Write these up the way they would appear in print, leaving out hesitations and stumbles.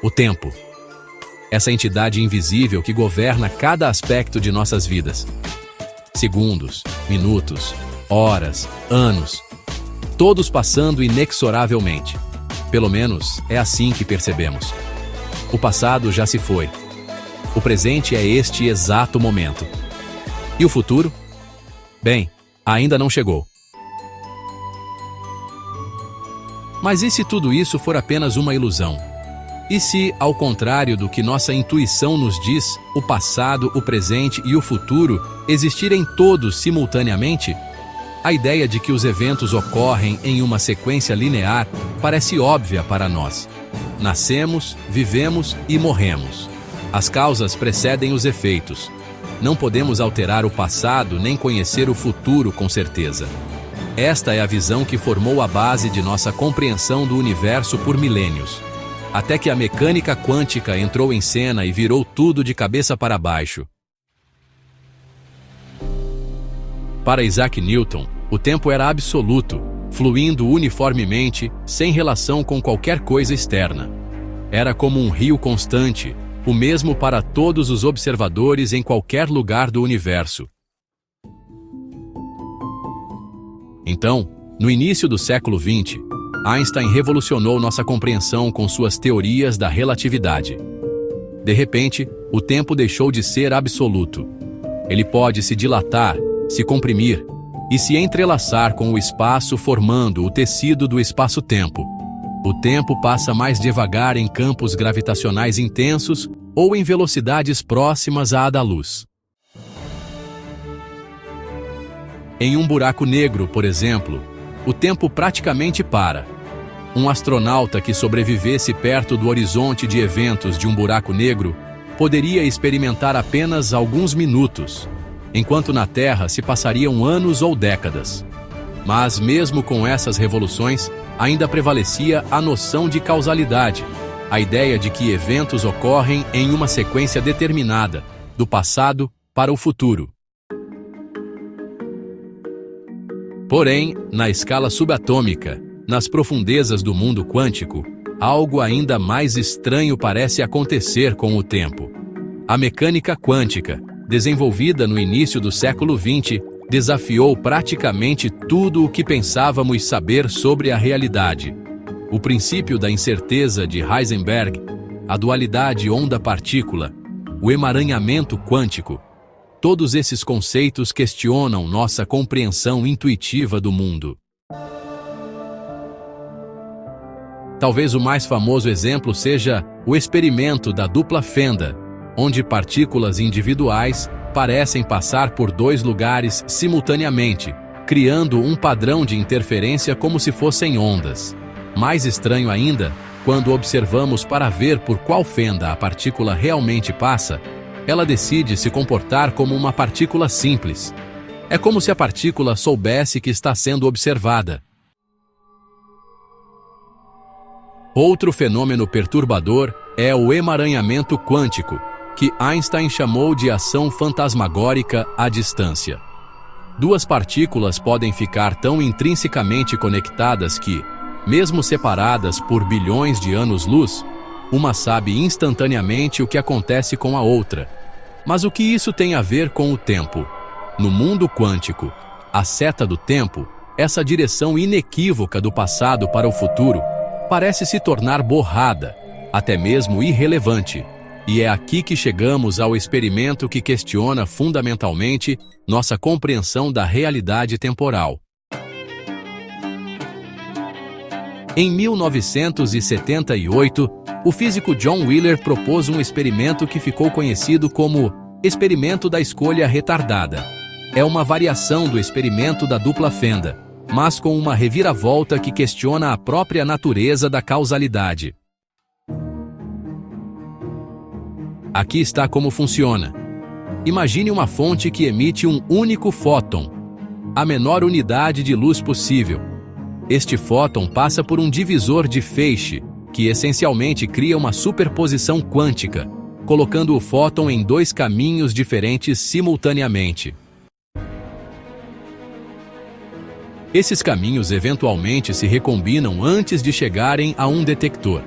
O tempo. Essa entidade invisível que governa cada aspecto de nossas vidas. Segundos, minutos, horas, anos. Todos passando inexoravelmente. Pelo menos é assim que percebemos. O passado já se foi. O presente é este exato momento. E o futuro? Bem, ainda não chegou. Mas e se tudo isso for apenas uma ilusão? E se, ao contrário do que nossa intuição nos diz, o passado, o presente e o futuro existirem todos simultaneamente? A ideia de que os eventos ocorrem em uma sequência linear parece óbvia para nós. Nascemos, vivemos e morremos. As causas precedem os efeitos. Não podemos alterar o passado nem conhecer o futuro com certeza. Esta é a visão que formou a base de nossa compreensão do universo por milênios. Até que a mecânica quântica entrou em cena e virou tudo de cabeça para baixo. Para Isaac Newton, o tempo era absoluto, fluindo uniformemente, sem relação com qualquer coisa externa. Era como um rio constante, o mesmo para todos os observadores em qualquer lugar do universo. Então, no início do século XX, Einstein revolucionou nossa compreensão com suas teorias da relatividade. De repente, o tempo deixou de ser absoluto. Ele pode se dilatar, se comprimir e se entrelaçar com o espaço, formando o tecido do espaço-tempo. O tempo passa mais devagar em campos gravitacionais intensos ou em velocidades próximas à da luz. Em um buraco negro, por exemplo, o tempo praticamente para. Um astronauta que sobrevivesse perto do horizonte de eventos de um buraco negro poderia experimentar apenas alguns minutos, enquanto na Terra se passariam anos ou décadas. Mas mesmo com essas revoluções, ainda prevalecia a noção de causalidade, a ideia de que eventos ocorrem em uma sequência determinada, do passado para o futuro. Porém, na escala subatômica, nas profundezas do mundo quântico, algo ainda mais estranho parece acontecer com o tempo. A mecânica quântica, desenvolvida no início do século XX, desafiou praticamente tudo o que pensávamos saber sobre a realidade. O princípio da incerteza de Heisenberg, a dualidade onda-partícula, o emaranhamento quântico, todos esses conceitos questionam nossa compreensão intuitiva do mundo. Talvez o mais famoso exemplo seja o experimento da dupla fenda, onde partículas individuais parecem passar por dois lugares simultaneamente, criando um padrão de interferência como se fossem ondas. Mais estranho ainda, quando observamos para ver por qual fenda a partícula realmente passa, ela decide se comportar como uma partícula simples. É como se a partícula soubesse que está sendo observada. Outro fenômeno perturbador é o emaranhamento quântico, que Einstein chamou de ação fantasmagórica à distância. Duas partículas podem ficar tão intrinsecamente conectadas que, mesmo separadas por bilhões de anos-luz, uma sabe instantaneamente o que acontece com a outra. Mas o que isso tem a ver com o tempo? No mundo quântico, a seta do tempo, essa direção inequívoca do passado para o futuro, parece se tornar borrada, até mesmo irrelevante. E é aqui que chegamos ao experimento que questiona fundamentalmente nossa compreensão da realidade temporal. Em 1978, o físico John Wheeler propôs um experimento que ficou conhecido como experimento da escolha retardada. É uma variação do experimento da dupla fenda, mas com uma reviravolta que questiona a própria natureza da causalidade. Aqui está como funciona. Imagine uma fonte que emite um único fóton, a menor unidade de luz possível. Este fóton passa por um divisor de feixe, que essencialmente cria uma superposição quântica, colocando o fóton em dois caminhos diferentes simultaneamente. Esses caminhos eventualmente se recombinam antes de chegarem a um detector.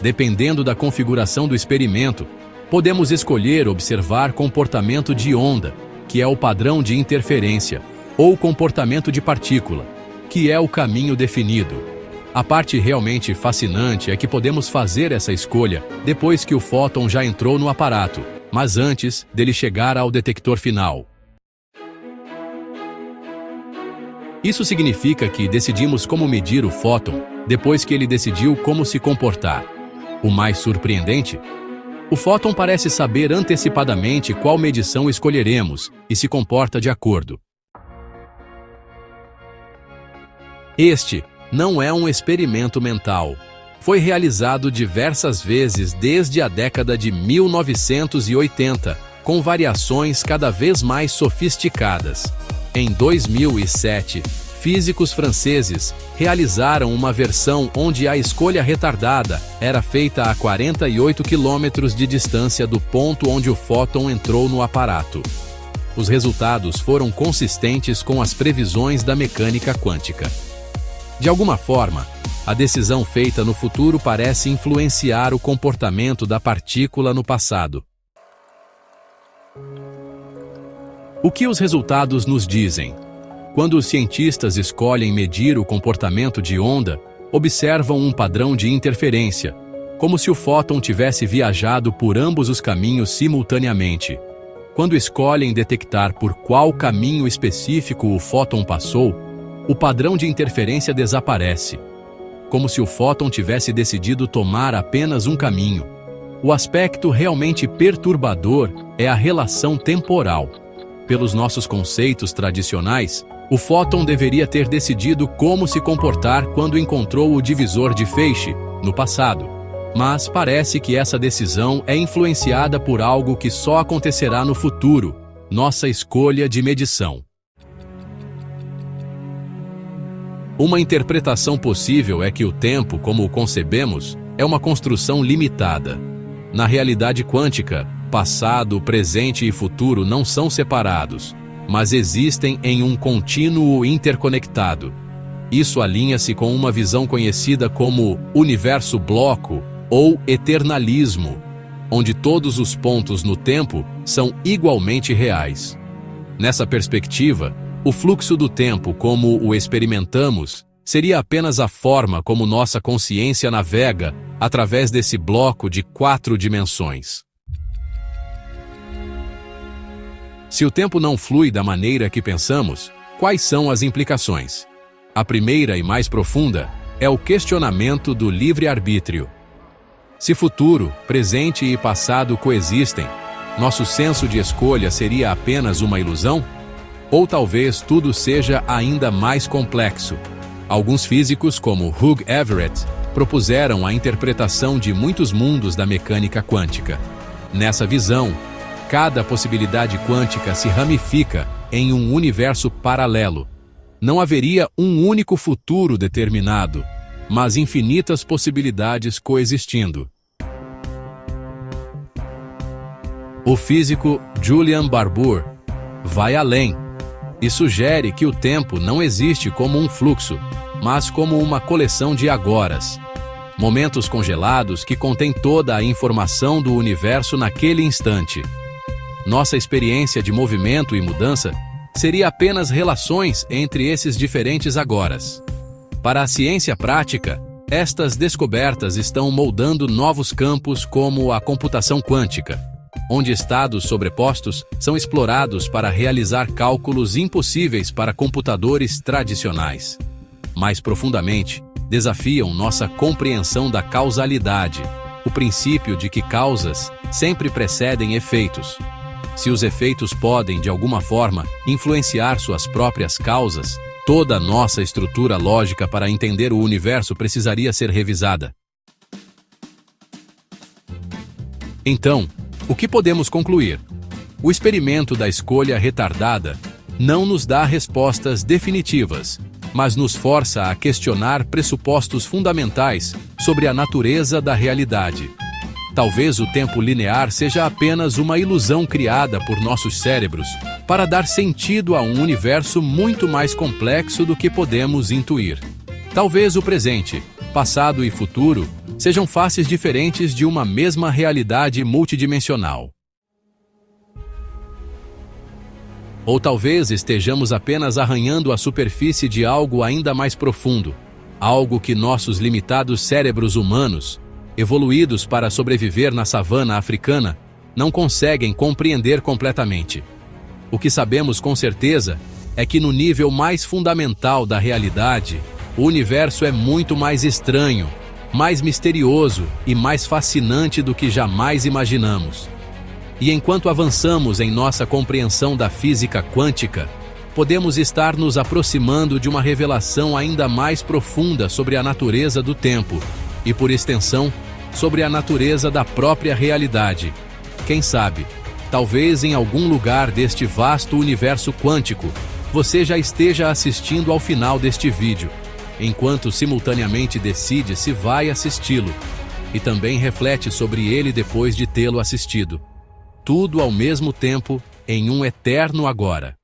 Dependendo da configuração do experimento, podemos escolher observar comportamento de onda, que é o padrão de interferência, ou comportamento de partícula, que é o caminho definido. A parte realmente fascinante é que podemos fazer essa escolha depois que o fóton já entrou no aparato, mas antes dele chegar ao detector final. Isso significa que decidimos como medir o fóton depois que ele decidiu como se comportar. O mais surpreendente? O fóton parece saber antecipadamente qual medição escolheremos e se comporta de acordo. Este não é um experimento mental. Foi realizado diversas vezes desde a década de 1980, com variações cada vez mais sofisticadas. Em 2007, físicos franceses realizaram uma versão onde a escolha retardada era feita a 48 km de distância do ponto onde o fóton entrou no aparato. Os resultados foram consistentes com as previsões da mecânica quântica. De alguma forma, a decisão feita no futuro parece influenciar o comportamento da partícula no passado. O que os resultados nos dizem? Quando os cientistas escolhem medir o comportamento de onda, observam um padrão de interferência, como se o fóton tivesse viajado por ambos os caminhos simultaneamente. Quando escolhem detectar por qual caminho específico o fóton passou, o padrão de interferência desaparece, como se o fóton tivesse decidido tomar apenas um caminho. O aspecto realmente perturbador é a relação temporal. Pelos nossos conceitos tradicionais, o fóton deveria ter decidido como se comportar quando encontrou o divisor de feixe, no passado. Mas parece que essa decisão é influenciada por algo que só acontecerá no futuro, nossa escolha de medição. Uma interpretação possível é que o tempo, como o concebemos, é uma construção limitada. Na realidade quântica, passado, presente e futuro não são separados, mas existem em um contínuo interconectado. Isso alinha-se com uma visão conhecida como universo bloco ou eternalismo, onde todos os pontos no tempo são igualmente reais. Nessa perspectiva, o fluxo do tempo, como o experimentamos, seria apenas a forma como nossa consciência navega através desse bloco de 4 dimensões. Se o tempo não flui da maneira que pensamos, quais são as implicações? A primeira e mais profunda é o questionamento do livre-arbítrio. Se futuro, presente e passado coexistem, nosso senso de escolha seria apenas uma ilusão? Ou talvez tudo seja ainda mais complexo. Alguns físicos, como Hugh Everett, propuseram a interpretação de muitos mundos da mecânica quântica. Nessa visão, cada possibilidade quântica se ramifica em um universo paralelo. Não haveria um único futuro determinado, mas infinitas possibilidades coexistindo. O físico Julian Barbour vai além e sugere que o tempo não existe como um fluxo, mas como uma coleção de agoras, momentos congelados que contêm toda a informação do universo naquele instante. Nossa experiência de movimento e mudança seria apenas relações entre esses diferentes agoras. Para a ciência prática, estas descobertas estão moldando novos campos como a computação quântica, onde estados sobrepostos são explorados para realizar cálculos impossíveis para computadores tradicionais. Mais profundamente, desafiam nossa compreensão da causalidade, o princípio de que causas sempre precedem efeitos. Se os efeitos podem, de alguma forma, influenciar suas próprias causas, toda a nossa estrutura lógica para entender o universo precisaria ser revisada. Então, o que podemos concluir? O experimento da escolha retardada não nos dá respostas definitivas, mas nos força a questionar pressupostos fundamentais sobre a natureza da realidade. Talvez o tempo linear seja apenas uma ilusão criada por nossos cérebros para dar sentido a um universo muito mais complexo do que podemos intuir. Talvez o presente, passado e futuro sejam faces diferentes de uma mesma realidade multidimensional. Ou talvez estejamos apenas arranhando a superfície de algo ainda mais profundo, algo que nossos limitados cérebros humanos, evoluídos para sobreviver na savana africana, não conseguem compreender completamente. O que sabemos com certeza é que no nível mais fundamental da realidade, o universo é muito mais estranho, mais misterioso e mais fascinante do que jamais imaginamos. E enquanto avançamos em nossa compreensão da física quântica, podemos estar nos aproximando de uma revelação ainda mais profunda sobre a natureza do tempo e, por extensão, sobre a natureza da própria realidade. Quem sabe, talvez em algum lugar deste vasto universo quântico, você já esteja assistindo ao final deste vídeo, enquanto simultaneamente decide se vai assisti-lo, e também reflete sobre ele depois de tê-lo assistido. Tudo ao mesmo tempo, em um eterno agora.